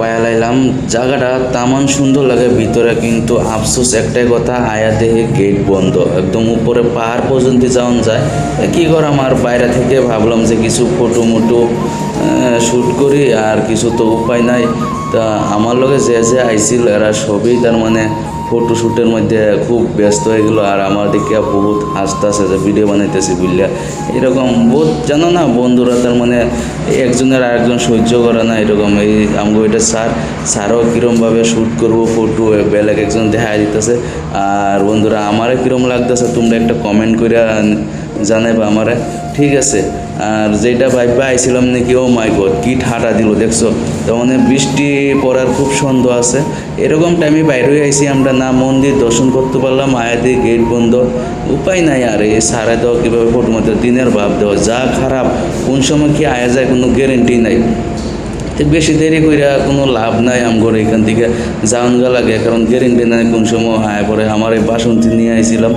পায়া লাইলাম। জায়গাটা তেমন সুন্দর লাগে ভিতরে, কিন্তু আফসোস একটাই কথা, আয়া দেহে গেট বন্ধ, একদম উপরে পাহাড় পর্যন্ত যাওয়া যায়। কী কর, আমার বাইরে থেকে ভাবলাম যে কিছু ফটো মোটো শ্যুট করি, আর কিছু তো উপায় নাই। তা আমার লগে যে যে আইছিল এরা সবই তার মানে ফটোশ্যুটের মধ্যে খুব ব্যস্ত হয়ে গেলো, আর আমার দিকে বহুত হাসতেছে যে ভিডিও বানাইতেছি বুঝলা। এরকম বহুত জানো না বন্ধুরা, তার মানে একজনের আরেকজন সহ্য করে না এরকম। এই আমগো এটা স্যারও কীরমভাবে শ্যুট করবো ফটো বেলেগ একজন দেখা দিতেছে। আর বন্ধুরা আমারে কীরম লাগতেছে তোমরা একটা কমেন্ট করে জানাইবা আমারে, ঠিক আছে। আর যেটা ভাইবা আইছিলাম নাকি, ও মাই গড কি ঠাটা দিল দেখছো। তো মানে বৃষ্টি পড়ার খুব সন্দেহ আছে। এরকম টাইমে বাইরে হয়ে আইসি আমরা, না মন্দির দর্শন করতে পারলাম, আয়াতে গেট বন্ধ, উপায় নাই। আর এই সারা দেওয়া কীভাবে ফটো মতো দিনের ভাব দেওয়া যা খারাপ, কোন সময় কি আয়া যায় কোনো গ্যারেন্টি নাই। তো বেশি দেরি কইরা কোনো লাভ নাই, আমগর এখান থেকে যাওয়ানগা লাগে, কারণ গ্যারেন্টি নাই কোন সময় আয় পরে। আমার এই বাসন্তী নিয়ে আইছিলাম,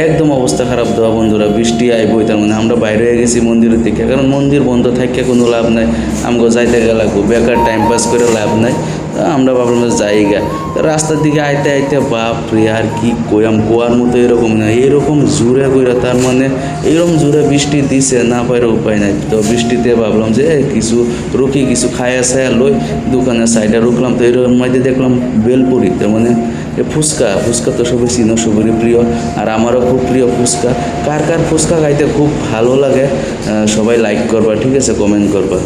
একদম অবস্থা খারাপ দেওয়া বন্ধুরা, বৃষ্টি আইবই। তার মানে আমরা বাইরে হয়ে গেছি মন্দিরের থেকে, কারণ মন্দির বন্ধ থাকে কোনো লাভ নাই, আমগো যাইতে গেলে বেকার টাইম পাস করে লাভ নাই। আমরা ভাবলাম জায়গা রাস্তার দিকে আইতে আইতে বাপরে আর কি কইয়াম, কোয়ার মতো এরকম না, এরকম জোরে কইরা তার মানে এরকম জোরে বৃষ্টি দিছে, না পাইরে উপায় নাই। তো বৃষ্টিতে ভাবলাম যে কিছু রুকি কিছু খায়া ছায়া লই, দোকানের সাইডে রুকলাম। তো এরকম মধ্যে দেখলাম বেলপুরি, তার মানে ফুচকা তো সবাই চিনো, সবারই প্রিয়, আর আমারও খুব প্রিয় ফুচকা। কার কার ফুচকা খাইতে খুব ভালো লাগে সবাই লাইক করবা, ঠিক আছে, কমেন্ট করবা।